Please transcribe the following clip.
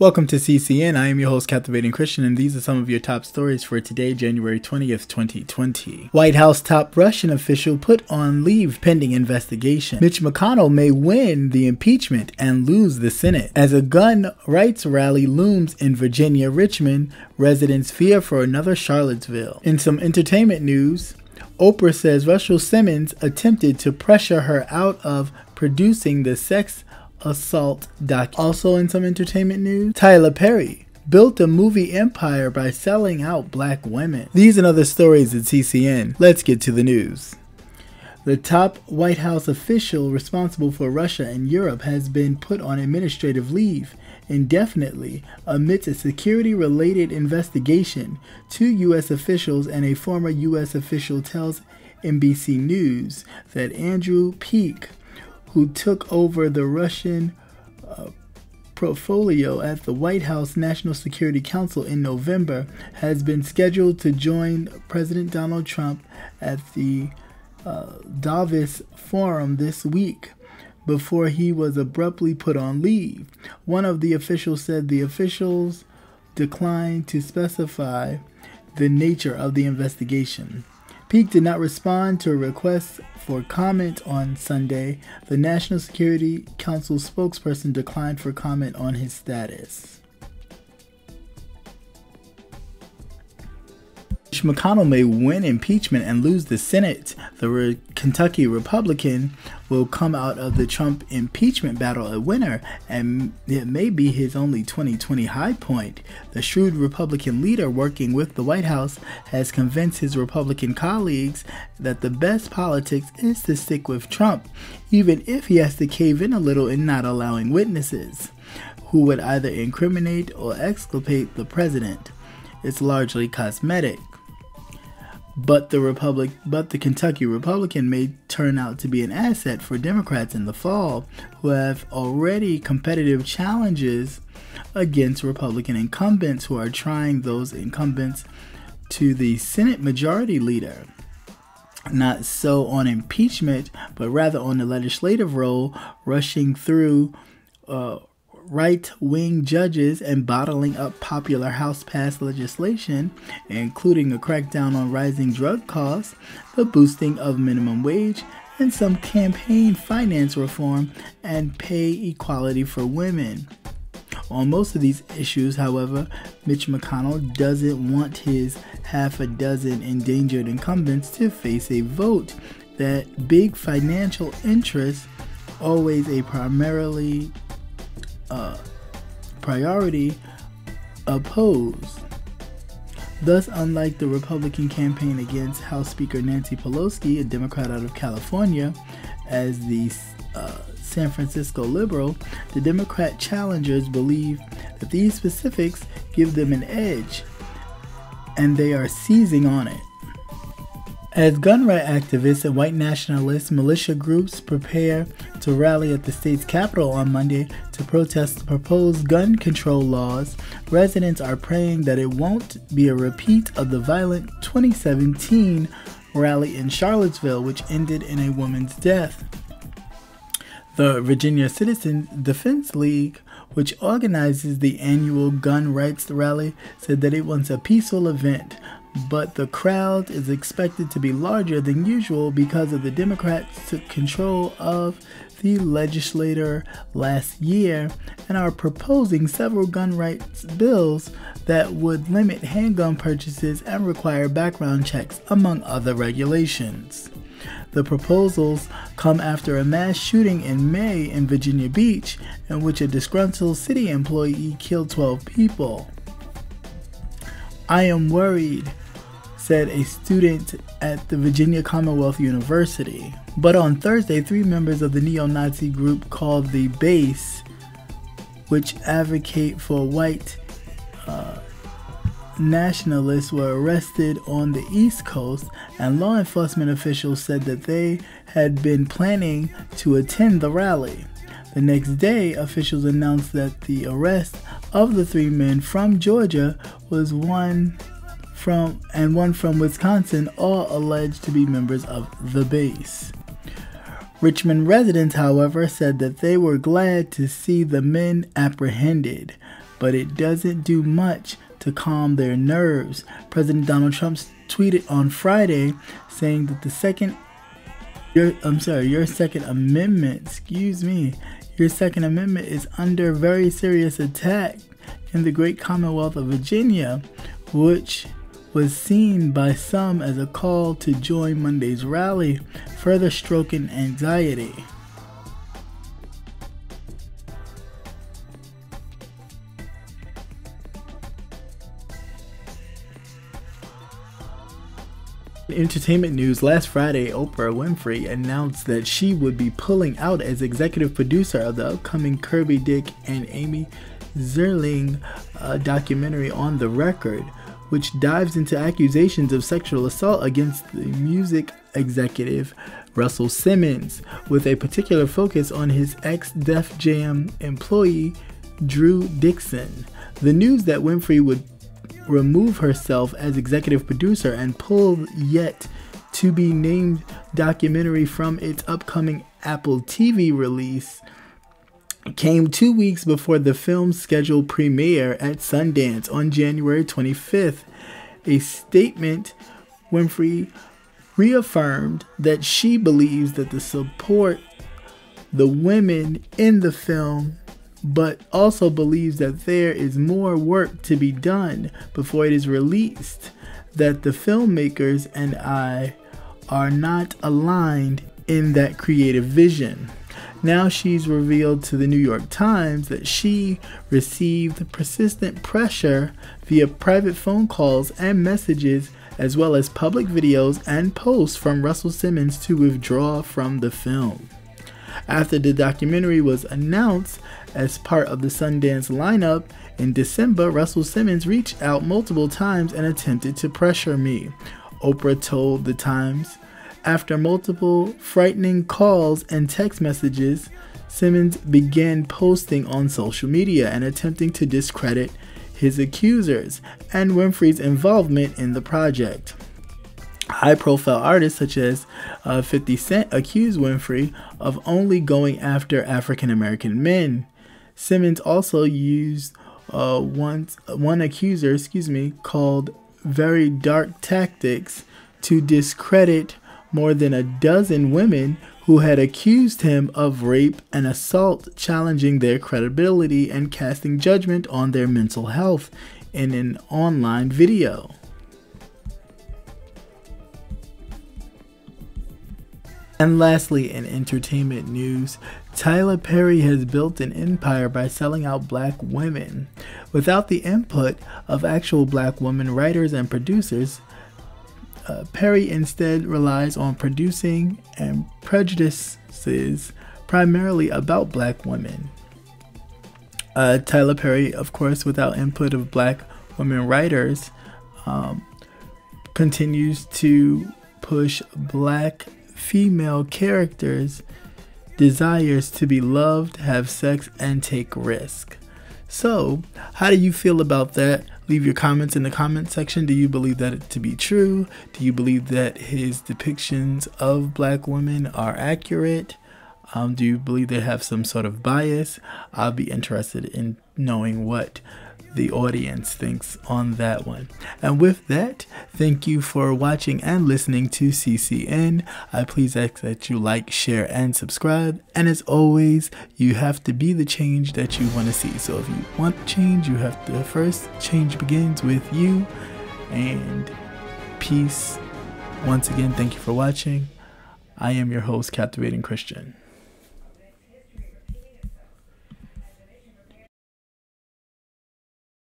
Welcome to CCN. I am your host, Captivating Christian, and these are some of your top stories for today, January 20th, 2020. White House top Russian official put on leave pending investigation. Mitch McConnell may win the impeachment and lose the Senate. As a gun rights rally looms in Virginia, Richmond, residents fear for another Charlottesville. In some entertainment news, Oprah says Russell Simmons attempted to pressure her out of producing the sex assault doc. Also in some entertainment news, Tyler Perry built a movie empire by selling out black women. These and other stories at CCN. Let's get to the news. The top White House official responsible for Russia and Europe has been put on administrative leave indefinitely amidst a security-related investigation. Two U.S. officials and a former U.S. official tells NBC News that Andrew Peek, who took over the Russian portfolio at the White House National Security Council in November, has been scheduled to join President Donald Trump at the Davos Forum this week before he was abruptly put on leave. One of the officials said the officials declined to specify the nature of the investigation. Peek did not respond to a request for comment on Sunday. The National Security Council spokesperson declined for comment on his status. Mitch McConnell may win impeachment and lose the Senate. The Kentucky Republican will come out of the Trump impeachment battle a winner, and it may be his only 2020 high point. The shrewd Republican leader working with the White House has convinced his Republican colleagues that the best politics is to stick with Trump, even if he has to cave in a little in not allowing witnesses who would either incriminate or exculpate the president. It's largely cosmetic. But the Kentucky Republican may turn out to be an asset for Democrats in the fall, who have already competitive challenges against Republican incumbents who are trying those incumbents to the Senate Majority Leader. Not so on impeachment, but rather on the legislative role, rushing through right-wing judges and bottling up popular House-passed legislation, including a crackdown on rising drug costs, the boosting of minimum wage, and some campaign finance reform and pay equality for women. On most of these issues, however, Mitch McConnell doesn't want his half a dozen endangered incumbents to face a vote that big financial interests, always a priority, oppose. Thus, unlike the Republican campaign against House Speaker Nancy Pelosi, a Democrat out of California, as the San Francisco liberal, the Democrat challengers believe that these specifics give them an edge, and they are seizing on it. As gun rights activists and white nationalist militia groups prepare to rally at the state's capital on Monday to protest the proposed gun control laws, residents are praying that it won't be a repeat of the violent 2017 rally in Charlottesville, which ended in a woman's death. The Virginia Citizen Defense League, which organizes the annual gun rights rally, said that it wants a peaceful event, but the crowd is expected to be larger than usual because of the Democrats took control of the legislature last year and are proposing several gun rights bills that would limit handgun purchases and require background checks, among other regulations. The proposals come after a mass shooting in May in Virginia Beach, in which a disgruntled city employee killed 12 people. "I am worried," said a student at the Virginia Commonwealth University. But on Thursday, 3 members of the neo-Nazi group called the Base, which advocate for white nationalists, were arrested on the East Coast, and law enforcement officials said that they had been planning to attend the rally. The next day, officials announced that the arrest of the 3 men from Georgia was one from Wisconsin, all alleged to be members of the Base. Richmond residents, however, said that they were glad to see the men apprehended, but it doesn't do much to calm their nerves. President Donald Trump tweeted on Friday saying that your Second Amendment, your Second Amendment is under very serious attack in the great Commonwealth of Virginia, which was seen by some as a call to join Monday's rally, further stoking anxiety. Entertainment news: last Friday, Oprah Winfrey announced that she would be pulling out as executive producer of the upcoming Kirby Dick and Amy Zerling documentary On the Record, which dives into accusations of sexual assault against the music executive Russell Simmons, with a particular focus on his ex-Def Jam employee Drew Dixon. The news that Winfrey would remove herself as executive producer and pull yet to be named documentary from its upcoming Apple TV release came 2 weeks before the film's scheduled premiere at Sundance on January 25th. A statement, Winfrey reaffirmed that she believes that the support the women in the film, but also believes that there is more work to be done before it is released, that the filmmakers and I are not aligned in that creative vision. Now she's revealed to the New York Times that she received persistent pressure via private phone calls and messages, as well as public videos and posts from Russell Simmons to withdraw from the film. After the documentary was announced as part of the Sundance lineup in December, Russell Simmons reached out multiple times and attempted to pressure me, Oprah told the Times. After multiple frightening calls and text messages, Simmons began posting on social media and attempting to discredit his accusers and Winfrey's involvement in the project. High-profile artists such as 50 Cent accused Winfrey of only going after African-American men. Simmons also used one accuser, called very dark tactics to discredit more than a dozen women who had accused him of rape and assault, challenging their credibility and casting judgment on their mental health in an online video. And lastly, in entertainment news, Tyler Perry has built an empire by selling out black women. Without the input of actual black women writers and producers, Perry instead relies on producing and prejudices primarily about black women. Tyler Perry, of course, without input of black women writers, continues to push black female characters' desires to be loved, have sex, and take risk. So, how do you feel about that? Leave your comments in the comment section. Do you believe that to be true? Do you believe that his depictions of black women are accurate? Do you believe they have some sort of bias? I'll be interested in knowing what the audience thinks on that one. And with that, thank you for watching and listening to CCN. I please ask that you like, share, and subscribe. And as always, you have to be the change that you want to see. So if you want change, you have to first. Change begins with you. And peace. Once again, thank you for watching. I am your host, Captivating Christian.